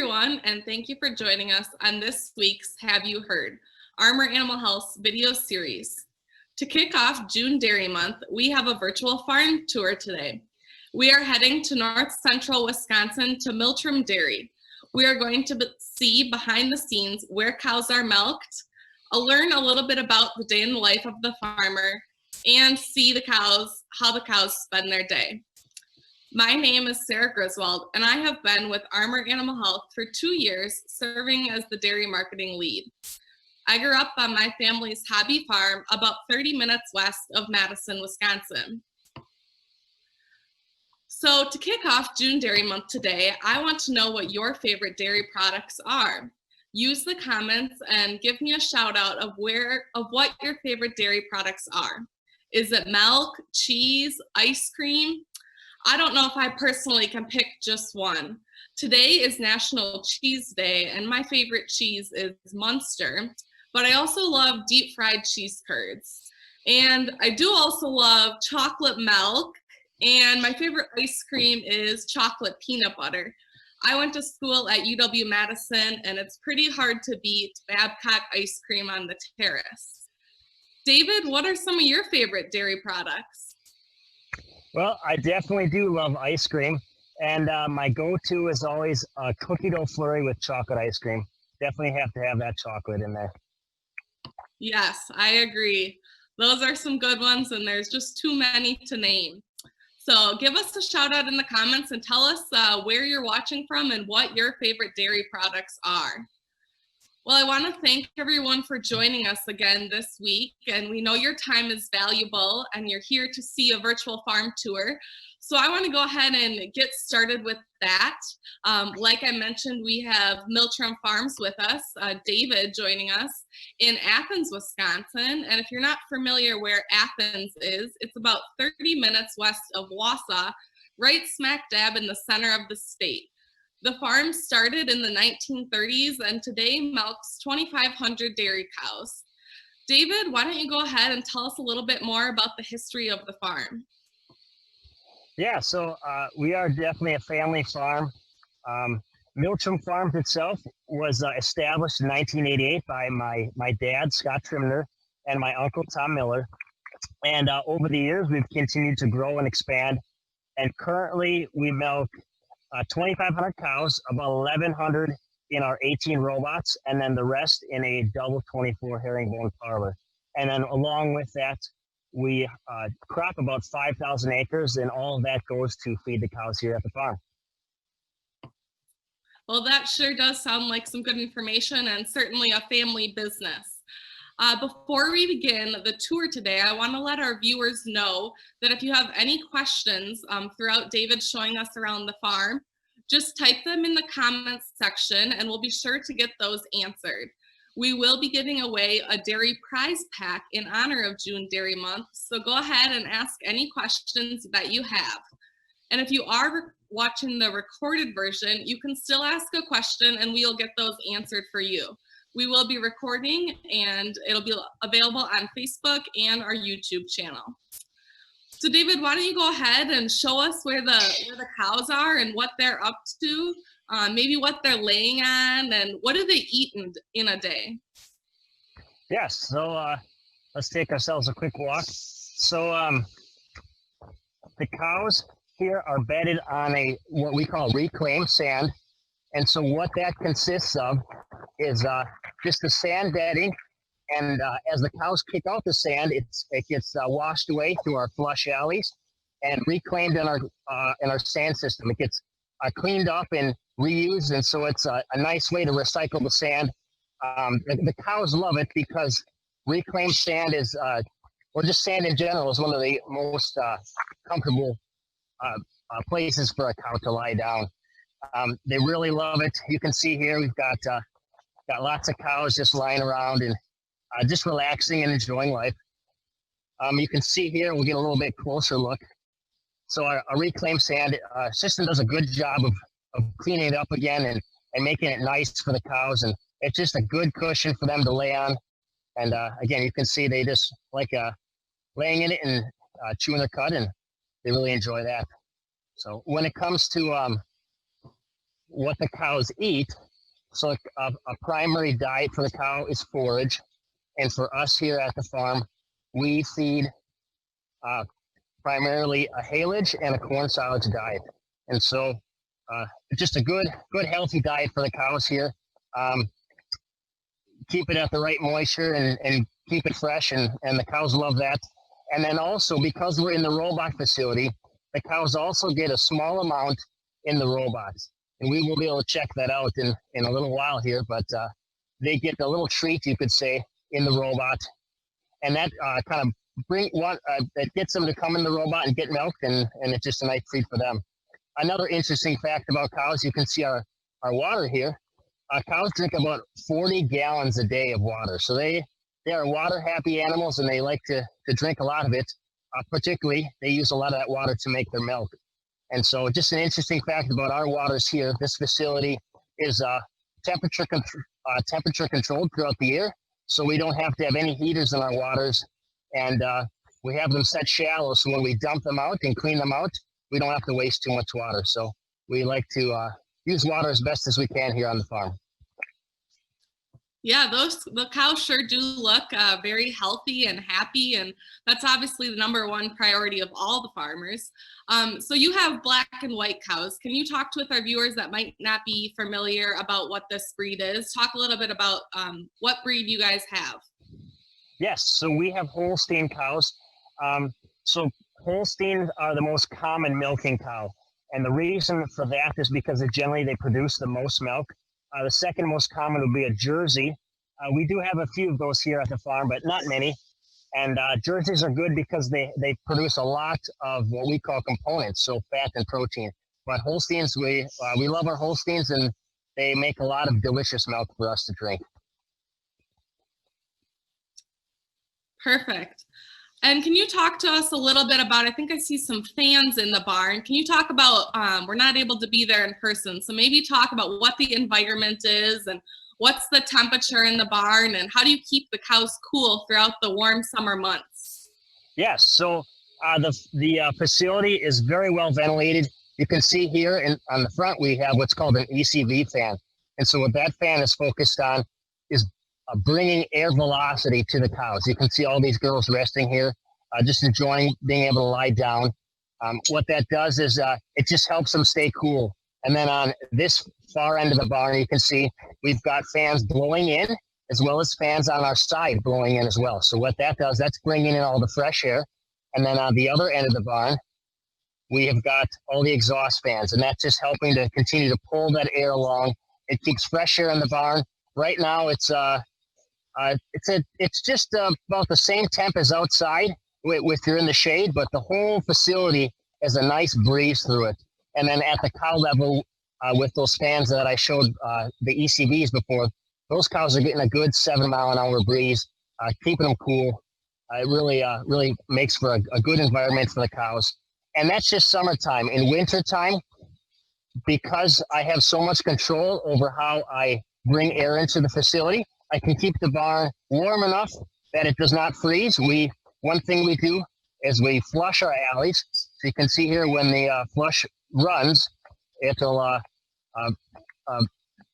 everyone, and thank you for joining us on this week's Have You Heard? Armor Animal Health's video series. To kick off June Dairy Month, we have a virtual farm tour today. We are heading to north central Wisconsin to Miltram Dairy. We are going to see behind the scenes where cows are milked, learn a little bit about the day in the life of the farmer, and see how the cows spend their day. My name is Sarah Griswold, and I have been with Armor Animal Health for 2 years, serving as the dairy marketing lead. I grew up on my family's hobby farm about 30 minutes west of Madison, Wisconsin. So to kick off June Dairy Month today, I want to know what your favorite dairy products are. Use the comments and give me a shout out of what your favorite dairy products are. Is it milk, cheese, ice cream? I don't know if I personally can pick just one. Today is National Cheese Day, and my favorite cheese is Munster, but I also love deep fried cheese curds. And I do also love chocolate milk, and my favorite ice cream is chocolate peanut butter. I went to school at UW-Madison, and it's pretty hard to beat Babcock ice cream on the terrace. David, what are some of your favorite dairy products? Well, I definitely do love ice cream, and my go-to is always a cookie dough flurry with chocolate ice cream. Definitely have to have that chocolate in there. Yes, I agree. Those are some good ones, and there's just too many to name. So give us a shout out in the comments and tell us where you're watching from and what your favorite dairy products are. Well, I want to thank everyone for joining us again this week, and we know your time is valuable and you're here to see a virtual farm tour. So I want to go ahead and get started with that. Like I mentioned, we have Miltram Farms with us, David joining us in Athens, Wisconsin. And if you're not familiar where Athens is, it's about 30 minutes west of Wausau, right smack dab in the center of the state. The farm started in the 1930s and today milks 2,500 dairy cows. David, why don't you go ahead and tell us a little bit more about the history of the farm? Yeah, so we are definitely a family farm. Miltram Farms itself was established in 1988 by my dad, Scott Trimner, and my uncle, Tom Miller. And over the years, we've continued to grow and expand. And currently, we milk 2,500 cows, about 1,100 in our 18 robots, and then the rest in a double 24 herringbone parlor. And then along with that, we crop about 5,000 acres, and all of that goes to feed the cows here at the farm. Well, that sure does sound like some good information and certainly a family business. Before we begin the tour today, I want to let our viewers know that if you have any questions throughout David showing us around the farm, just type them in the comments section and we'll be sure to get those answered. We will be giving away a dairy prize pack in honor of June Dairy Month, so go ahead and ask any questions that you have. And if you are watching the recorded version, you can still ask a question and we'll get those answered for you. We will be recording and it'll be available on Facebook and our YouTube channel. So David, why don't you go ahead and show us where the cows are and what they're up to, maybe what they're laying on and what do they eat in a day? Yes, so let's take ourselves a quick walk. So the cows here are bedded on what we call reclaimed sand. And so what that consists of is just the sand bedding, and as the cows kick out the sand, it gets washed away through our flush alleys and reclaimed in our sand system. It gets cleaned up and reused, and so it's a nice way to recycle the sand. The cows love it because reclaimed sand is, or just sand in general, is one of the most comfortable places for a cow to lie down. They really love it. You can see here we've got lots of cows just lying around and just relaxing and enjoying life. You can see here, we'll get a little bit closer look. So our reclaimed sand system does a good job of cleaning it up again and making it nice for the cows. And it's just a good cushion for them to lay on. And again, you can see they just like laying in it and chewing their cud, and they really enjoy that. So when it comes to what the cows eat. So a primary diet for the cow is forage. And for us here at the farm, we feed primarily a haylage and a corn silage diet. And so just a good, healthy diet for the cows here. Keep it at the right moisture and keep it fresh, and the cows love that. And then also, because we're in the robot facility, the cows also get a small amount in the robots. And we will be able to check that out in a little while here, but they get a little treat, you could say, in the robot. And that kind of that gets them to come in the robot and get milked, and it's just a nice treat for them. Another interesting fact about cows, you can see our water here. Cows drink about 40 gallons a day of water. So they are water happy animals, and they like to drink a lot of it. Particularly, they use a lot of that water to make their milk. And so just an interesting fact about our waters here, this facility is temperature controlled throughout the year. So we don't have to have any heaters in our waters. And we have them set shallow, so when we dump them out and clean them out, we don't have to waste too much water. So we like to use water as best as we can here on the farm. Yeah, the cows sure do look very healthy and happy, and that's obviously the number one priority of all the farmers. So you have black and white cows. Can you talk with our viewers that might not be familiar about what this breed is? Talk a little bit about what breed you guys have. Yes, so we have Holstein cows. So Holsteins are the most common milking cow. And the reason for that is because they produce the most milk. The second most common would be a Jersey. We do have a few of those here at the farm, but not many. And Jerseys are good because they produce a lot of what we call components, so fat and protein. But Holsteins, we love our Holsteins, and they make a lot of delicious milk for us to drink. Perfect. And can you talk to us a little bit about, I think I see some fans in the barn. Can you talk about, we're not able to be there in person, so maybe talk about what the environment is and what's the temperature in the barn, and how do you keep the cows cool throughout the warm summer months? Yes, so the facility is very well ventilated. You can see here on the front, we have what's called an ECV fan. And so what that fan is focused on is bringing air velocity to the cows. You can see all these girls resting here, just enjoying being able to lie down. What that does is it just helps them stay cool. And then on this far end of the barn, you can see we've got fans blowing in, as well as fans on our side blowing in as well. So what that does, that's bringing in all the fresh air. And then on the other end of the barn, we have got all the exhaust fans, and that's just helping to continue to pull that air along. It keeps fresh air in the barn. Right now, it's just about the same temp as outside if you're in the shade, but the whole facility has a nice breeze through it. And then at the cow level, with those fans that I showed the ECVs before, those cows are getting a good 7-mile-an-hour breeze, keeping them cool. It really makes for a good environment for the cows. And that's just summertime. In wintertime, because I have so much control over how I bring air into the facility, I can keep the barn warm enough that it does not freeze. One thing we do is we flush our alleys. So you can see here when the flush runs, it'll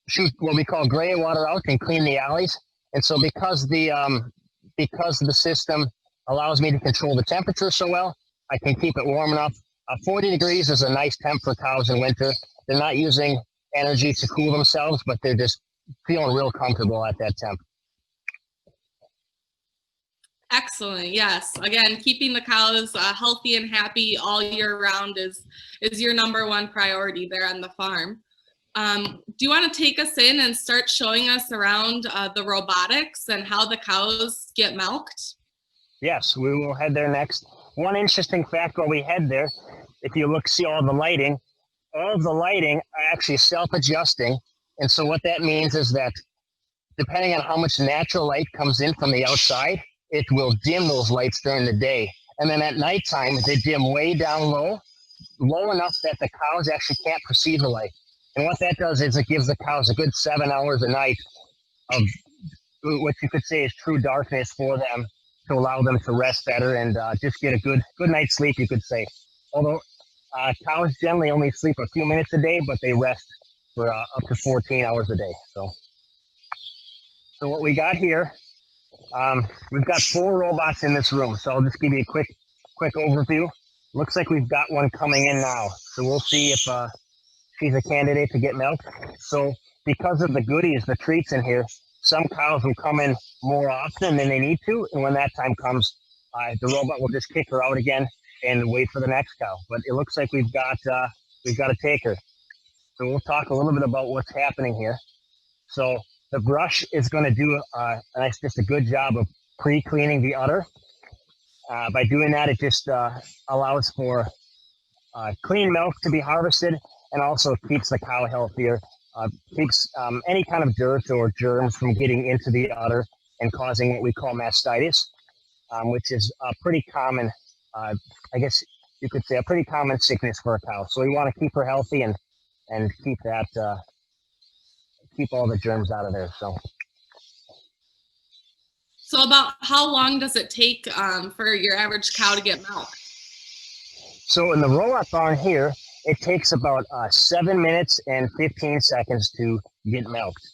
shoot what we call gray water out and clean the alleys. And so because the system allows me to control the temperature so well, I can keep it warm enough. 40 degrees is a nice temp for cows in winter. They're not using energy to cool themselves, but they're just feeling real comfortable at that temp. Excellent. Yes. Again, keeping the cows healthy and happy all year round is your number one priority there on the farm. Do you want to take us in and start showing us around the robotics and how the cows get milked? Yes, we will head there next. One interesting fact while we head there, if you see all the lighting are actually self-adjusting. And so what that means is that depending on how much natural light comes in from the outside, it will dim those lights during the day. And then at nighttime, they dim way down low enough that the cows actually can't perceive the light. And what that does is it gives the cows a good 7 hours a night of what you could say is true darkness for them, to allow them to rest better and just get a good night's sleep, you could say. Although cows generally only sleep a few minutes a day, but they rest for up to 14 hours a day. So what we got here, we've got 4 robots in this room. So I'll just give you a quick overview. Looks like we've got one coming in now. So we'll see if she's a candidate to get milk. So because of the goodies, the treats in here, some cows will come in more often than they need to. And when that time comes, the robot will just kick her out again and wait for the next cow. But it looks like we've got a taker. So we'll talk a little bit about what's happening here. So the brush is going to do just a good job of pre-cleaning the udder. By doing that, it just allows for clean milk to be harvested, and also keeps the cow healthier, keeps any kind of dirt or germs from getting into the udder and causing what we call mastitis, which is a pretty common, I guess you could say, a pretty common sickness for a cow. So we want to keep her healthy and keep all the germs out of there. So about how long does it take for your average cow to get milk? So in the robot barn here, it takes about 7 minutes and 15 seconds to get milked.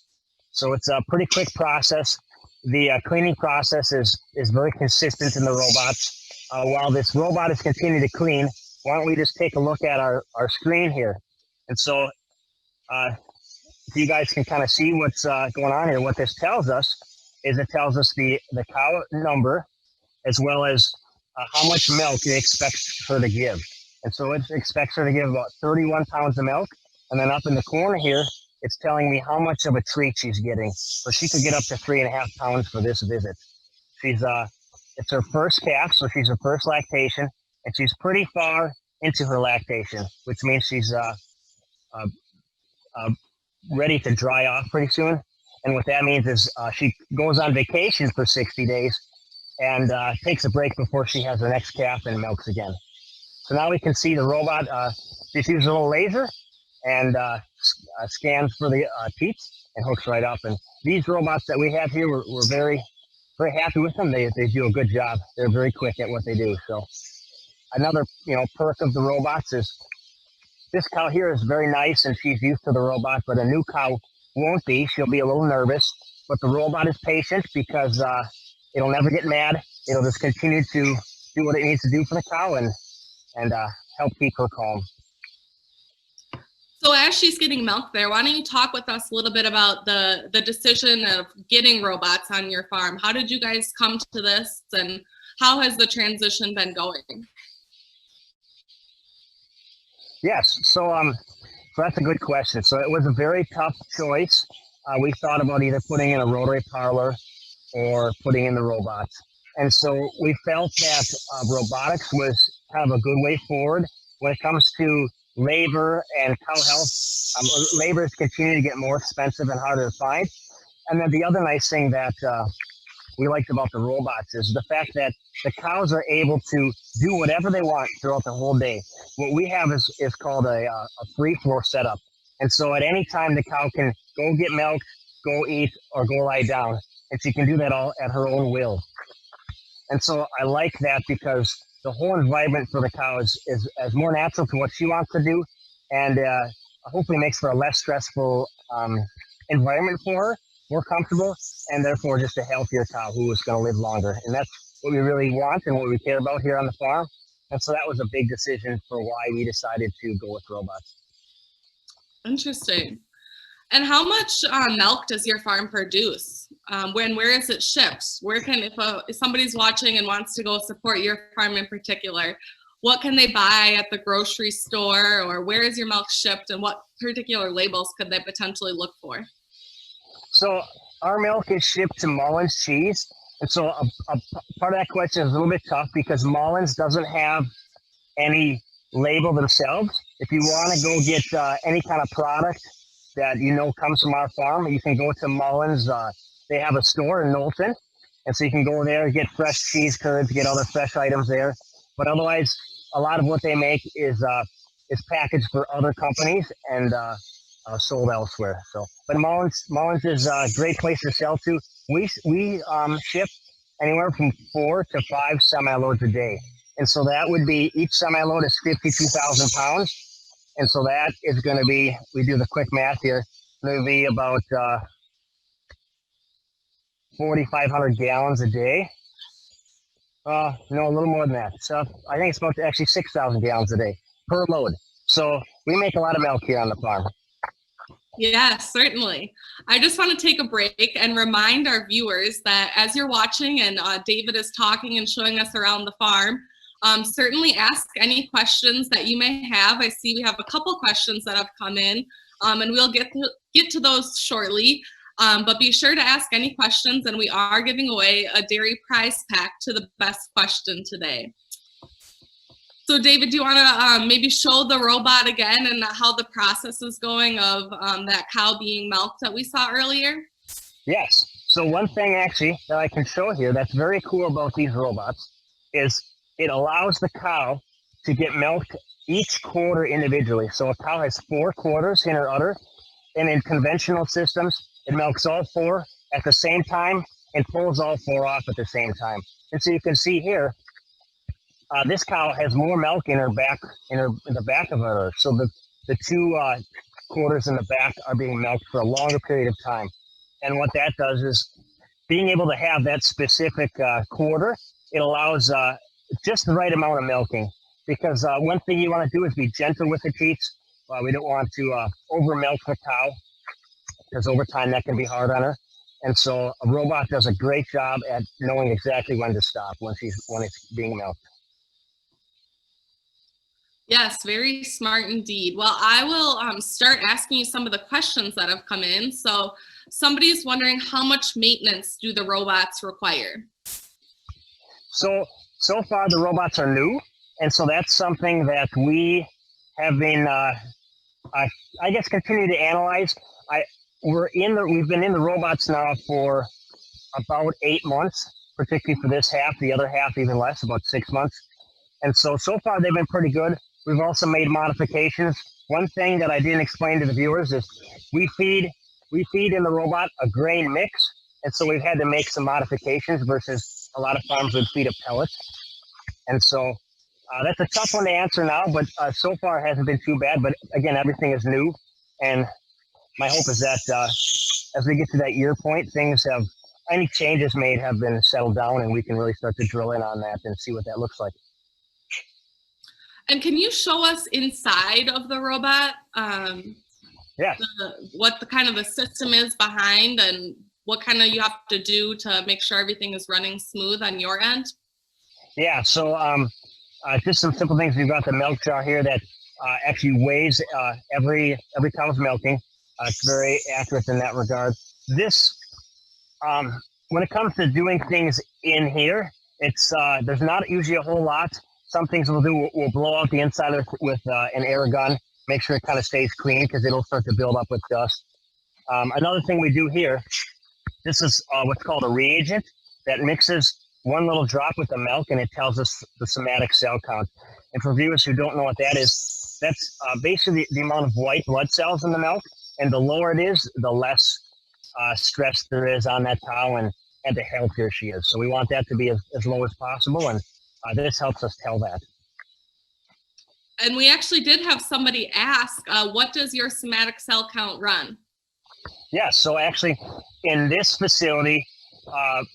So it's a pretty quick process. The cleaning process is very consistent in the robots. While this robot is continuing to clean, why don't we just take a look at our screen here? And so you guys can kind of see what's going on here. What this tells us is it tells us the cow number, as well as how much milk it expects her to give. And so it expects her to give about 31 pounds of milk. And then up in the corner here, it's telling me how much of a treat she's getting. So she could get up to 3.5 pounds for this visit. It's her first calf, so she's her first lactation, and she's pretty far into her lactation, which means she's ready to dry off pretty soon. And what that means is she goes on vacation for 60 days and takes a break before she has her next calf and milks again. So now we can see the robot just uses a little laser and scans for the teats and hooks right up. And these robots that we have here, we're very, very happy with them. They do a good job. They're very quick at what they do. So another perk of the robots is this cow here is very nice and she's used to the robot, but a new cow won't be. She'll be a little nervous, but the robot is patient because it'll never get mad. It'll just continue to do what it needs to do for the cow and help keep her calm. So as she's getting milk there, why don't you talk with us a little bit about the decision of getting robots on your farm? How did you guys come to this, and how has the transition been going? Yes, so that's a good question. So it was a very tough choice. We thought about either putting in a rotary parlor or putting in the robots. And so we felt that robotics was kind of a good way forward when it comes to labor and cow health. Labor is continuing to get more expensive and harder to find. And then the other nice thing that we liked about the robots is the fact that the cows are able to do whatever they want throughout the whole day. What we have is called a free floor setup. And so at any time, the cow can go get milk, go eat, or go lie down. And she can do that all at her own will. And so I like that because the whole environment for the cow is more natural to what she wants to do, and hopefully makes for a less stressful environment for her, more comfortable, and therefore just a healthier cow who is going to live longer. And that's what we really want and what we care about here on the farm. And so that was a big decision for why we decided to go with robots. Interesting. And how much milk does your farm produce? Where is it shipped? Where can, if somebody's watching and wants to go support your farm in particular, what can they buy at the grocery store, or where is your milk shipped, and what particular labels could they potentially look for? So our milk is shipped to Mullins Cheese. And so a part of that question is a little bit tough because Mullins doesn't have any label themselves. If you want to go get any kind of product that comes from our farm, you can go to Mullins. They have a store in Knowlton, and so you can go there, get fresh cheese curds, get other fresh items there. But otherwise, a lot of what they make is packaged for other companies and sold elsewhere. So, but Mullins is a great place to sell to. We ship anywhere from 4 to 5 semi-loads a day, and so that would be each semi-load is 52,000 pounds. And so that is going to be, we do the quick math here, going to be about 4,500 gallons a day. No, a little more than that. So I think it's about actually 6,000 gallons a day per load. So we make a lot of milk here on the farm. Yes, certainly. I just want to take a break and remind our viewers that as you're watching and David is talking and showing us around the farm, certainly ask any questions that you may have. I see we have a couple questions that have come in, and we'll get to those shortly. But be sure to ask any questions, and we are giving away a dairy prize pack to the best question today. So David, do you want to maybe show the robot again and how the process is going of that cow being milked that we saw earlier? Yes. So one thing actually that I can show here that's very cool about these robots is it allows the cow to get milked each quarter individually. So a cow has 4 quarters in her udder, and in conventional systems, it milks all 4 at the same time and pulls all 4 off at the same time. And so you can see here, this cow has more milk in her back, in the back of her udder. So the 2 quarters in the back are being milked for a longer period of time. And what that does is being able to have that specific quarter, it allows just the right amount of milking. Because one thing you want to do is be gentle with the teats. We don't want to over milk the cow, because over time that can be hard on her. And so a robot does a great job at knowing exactly when to stop when it's being milked. Yes, very smart indeed. Well, I will start asking you some of the questions that have come in. So somebody is wondering, how much maintenance do the robots require? So far the robots are new, and so that's something that we have been, I guess, continue to analyze. We've been in the robots now for about 8 months, particularly for this half. The other half even less, about 6 months. And so far they've been pretty good. We've also made modifications. One thing that I didn't explain to the viewers is we feed in the robot a grain mix, and so we've had to make some modifications versus a lot of farms would feed a pellet. And so that's a tough one to answer now, but so far it hasn't been too bad. But again, everything is new, and my hope is that as we get to that year point, any changes made have been settled down, and we can really start to drill in on that and see what that looks like. And can you show us inside of the robot? Yeah. What the kind of the system is behind, and what kind of you have to do to make sure everything is running smooth on your end? Yeah. So just some simple things. We've got the milk jar here that actually weighs every cow's milking. It's very accurate in that regard. This, when it comes to doing things in here, it's there's not usually a whole lot. Some things we'll blow out the inside of it with an air gun, make sure it kind of stays clean because it'll start to build up with dust. Another thing we do here, this is what's called a reagent that mixes one little drop with the milk, and it tells us the somatic cell count. And for viewers who don't know what that is, that's basically the amount of white blood cells in the milk, and the lower it is, the less stress there is on that cow and the healthier she is. So we want that to be as low as possible, and this helps us tell that. And we actually did have somebody ask, what does your somatic cell count run? Yeah, so actually in this facility,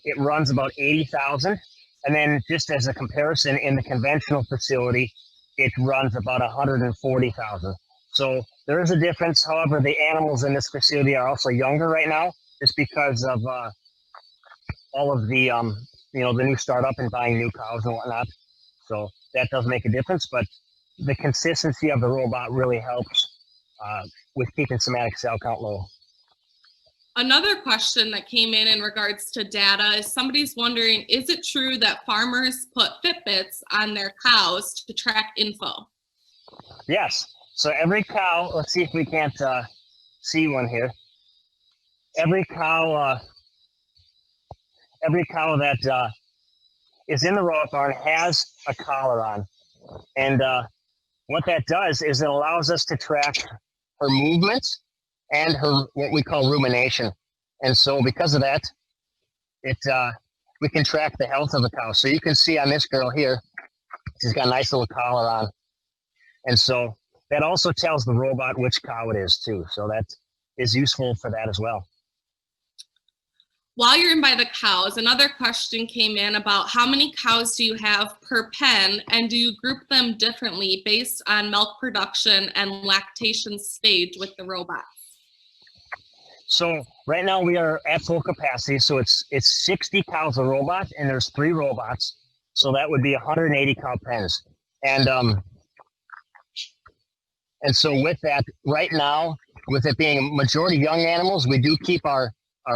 it runs about 80,000. And then just as a comparison, in the conventional facility, it runs about 140,000. So there is a difference. However, the animals in this facility are also younger right now, just because of all of the the new startup and buying new cows and whatnot. So that does make a difference, but the consistency of the robot really helps with keeping somatic cell count low. Another question that came in regards to data is somebody's wondering, is it true that farmers put Fitbits on their cows to track info? Yes. So every cow, let's see if we can't see one here. Every cow that is in the robot barn has a collar on. And what that does is it allows us to track her movements and her what we call rumination. And so because of that, we can track the health of the cow. So you can see on this girl here, she's got a nice little collar on. And so that also tells the robot which cow it is too. So that is useful for that as well. While you're in by the cows, another question came in about how many cows do you have per pen, and do you group them differently based on milk production and lactation stage with the robots? So right now we are at full capacity. So it's 60 cows a robot, and there's 3 robots. So that would be 180 cow pens. And so with that, right now, with it being a majority young animals, we do keep our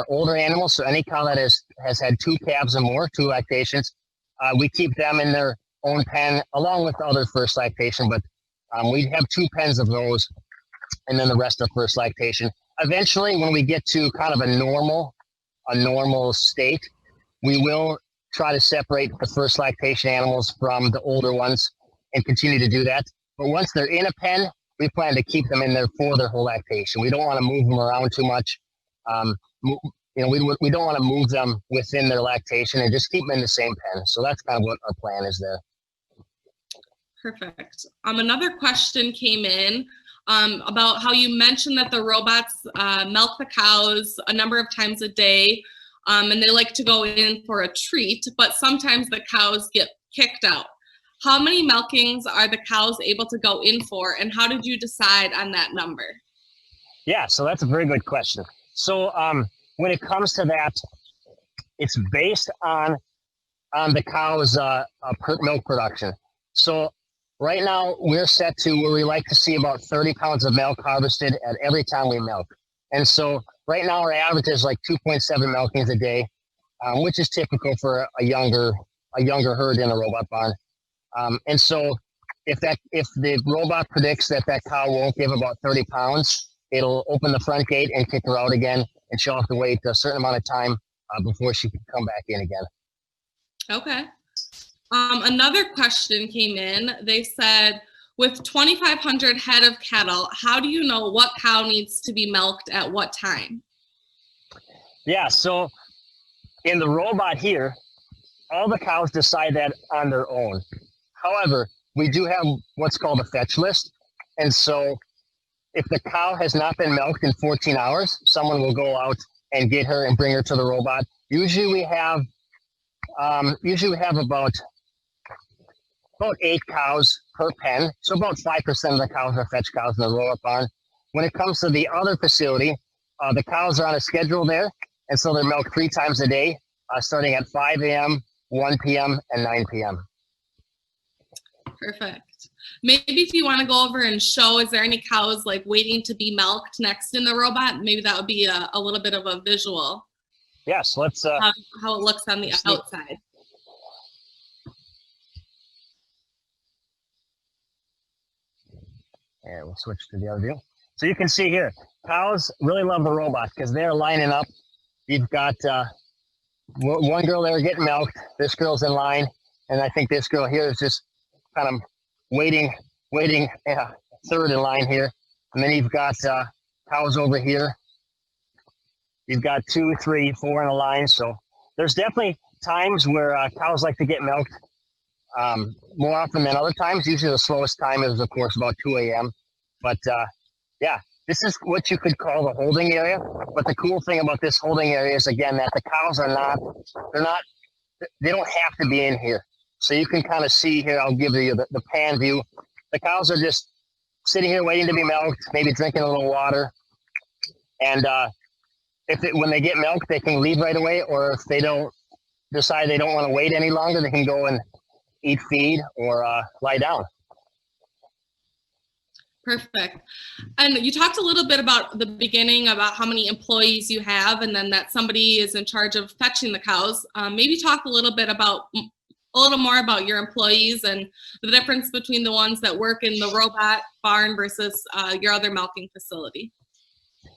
older animals. So any cow that has had 2 calves or more, 2 lactations, we keep them in their own pen along with other first lactation. But we have 2 pens of those, and then the rest are first lactation. Eventually, when we get to kind of a normal state, we will try to separate the first lactation animals from the older ones and continue to do that. But once they're in a pen, we plan to keep them in there for their whole lactation. We don't want to move them around too much. We don't want to move them within their lactation, and just keep them in the same pen. So that's kind of what our plan is there. Perfect. Another question came in about how you mentioned that the robots milk the cows a number of times a day, and they like to go in for a treat, but sometimes the cows get kicked out. How many milkings are the cows able to go in for, and how did you decide on that number? Yeah, so that's a very good question. So when it comes to that, it's based on the cow's milk production. So right now we're set to where we like to see about 30 pounds of milk harvested at every time we milk. And so right now our average is like 2.7 milkings a day, which is typical for a younger herd in a robot barn. And so if the robot predicts that cow won't give about 30 pounds, it'll open the front gate and kick her out again, and she'll have to wait a certain amount of time before she can come back in again. Okay. Another question came in. They said, with 2,500 head of cattle, how do you know what cow needs to be milked at what time? Yeah, so in the robot here, all the cows decide that on their own. However, we do have what's called a fetch list. And so if the cow has not been milked in 14 hours, someone will go out and get her and bring her to the robot. Usually we have about 8 cows per pen. So about 5% of the cows are fetch cows in the robot barn. When it comes to the other facility, the cows are on a schedule there. And so they're milked 3 times a day, starting at 5 a.m., 1 p.m., and 9 p.m. Perfect. Maybe if you want to go over and show, is there any cows like waiting to be milked next in the robot? Maybe that would be a little bit of a visual. Yes, let's how it looks on the outside. Yeah, we'll switch to the other view. So you can see here, cows really love the robot because they're lining up. You've got one girl there getting milked. This girl's in line, and I think this girl here is just kind of waiting, third in line here. And then you've got cows over here. You've got 2, 3, 4 in a line. So there's definitely times where cows like to get milked more often than other times. Usually the slowest time is, of course, about 2 a.m. But yeah, this is what you could call the holding area. But the cool thing about this holding area is, again, that the cows they don't have to be in here. So you can kind of see here, I'll give you the pan view. The cows are just sitting here waiting to be milked, maybe drinking a little water. And when they get milked, they can leave right away, or if they don't decide they don't want to wait any longer, they can go and eat feed or lie down. Perfect. And you talked a little bit about the beginning about how many employees you have, and then that somebody is in charge of fetching the cows. Maybe talk a little more about your employees and the difference between the ones that work in the robot barn versus your other milking facility.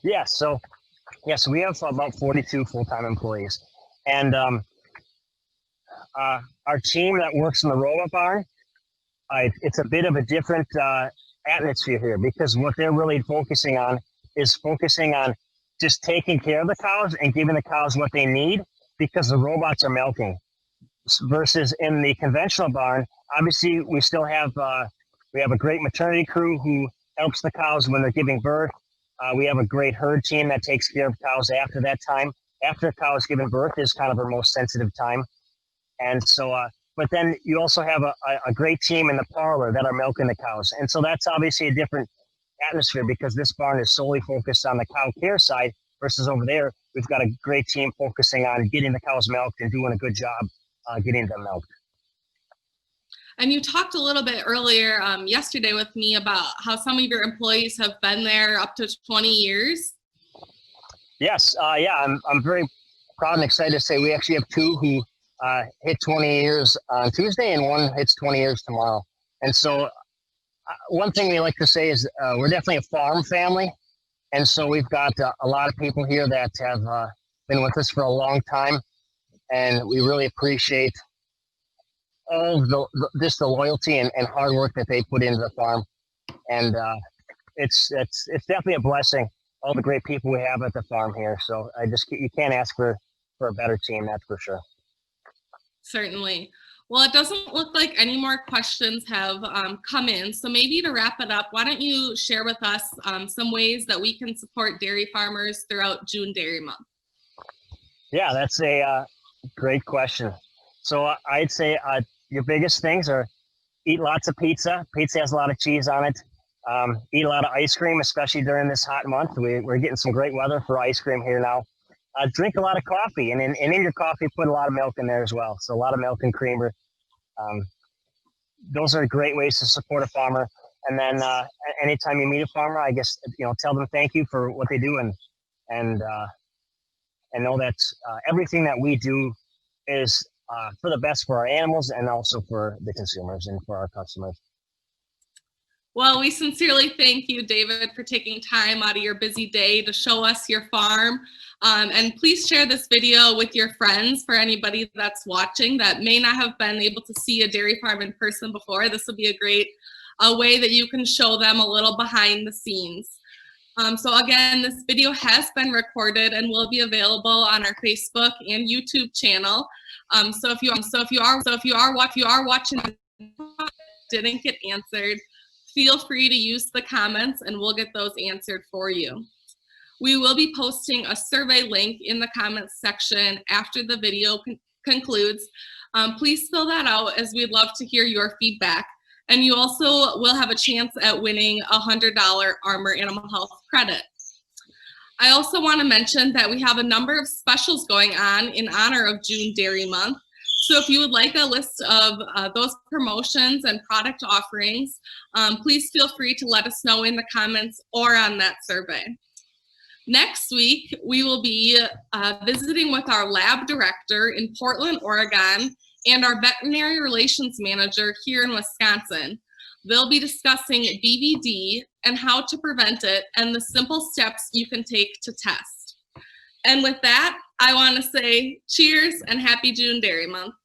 Yeah, so we have about 42 full-time employees. And our team that works in the robot barn, it's a bit of a different atmosphere here, because what they're really focusing on is just taking care of the cows and giving the cows what they need, because the robots are milking. Versus in the conventional barn, obviously we still have we have a great maternity crew who helps the cows when they're giving birth. We have a great herd team that takes care of cows after that time. After a cow is given birth is kind of her most sensitive time. And so, but then you also have a great team in the parlor that are milking the cows. And so that's obviously a different atmosphere because this barn is solely focused on the cow care side versus over there, we've got a great team focusing on getting the cows milked and doing a good job getting them milked. And you talked a little bit earlier yesterday with me about how some of your employees have been there up to 20 years. Yes, yeah, I'm very proud and excited to say we actually have two who hit 20 years on Tuesday and one hits 20 years tomorrow. And so one thing we like to say is we're definitely a farm family. And so we've got a lot of people here that have been with us for a long time. And we really appreciate all of the loyalty and hard work that they put into the farm. And it's definitely a blessing, all the great people we have at the farm here. So you can't ask for a better team, that's for sure. Certainly. Well, it doesn't look like any more questions have come in. So maybe to wrap it up, why don't you share with us some ways that we can support dairy farmers throughout June Dairy Month? Yeah, that's a great question. So I'd say your biggest things are eat lots of pizza. Pizza has a lot of cheese on it. Eat a lot of ice cream, especially during this hot month. We're getting some great weather for ice cream here now. Drink a lot of coffee, and in your coffee, put a lot of milk in there as well. So a lot of milk and creamer. Those are great ways to support a farmer. And then anytime you meet a farmer, I guess tell them thank you for what they do, and know that everything that we do is for the best for our animals and also for the consumers and for our customers. Well, we sincerely thank you, David, for taking time out of your busy day to show us your farm. And please share this video with your friends for anybody that's watching that may not have been able to see a dairy farm in person before. This will be a great way that you can show them a little behind the scenes. So again, this video has been recorded and will be available on our Facebook and YouTube channel. So if you are watching didn't get answered, feel free to use the comments and we'll get those answered for you. We will be posting a survey link in the comments section after the video concludes. Please fill that out as we'd love to hear your feedback. And you also will have a chance at winning a $100 Armor Animal Health credit. I also want to mention that we have a number of specials going on in honor of June Dairy Month. So if you would like a list of those promotions and product offerings, please feel free to let us know in the comments or on that survey. Next week, we will be visiting with our lab director in Portland, Oregon, and our veterinary relations manager here in Wisconsin. They'll be discussing BVD and how to prevent it and the simple steps you can take to test. And with that, I want to say cheers and happy June Dairy Month.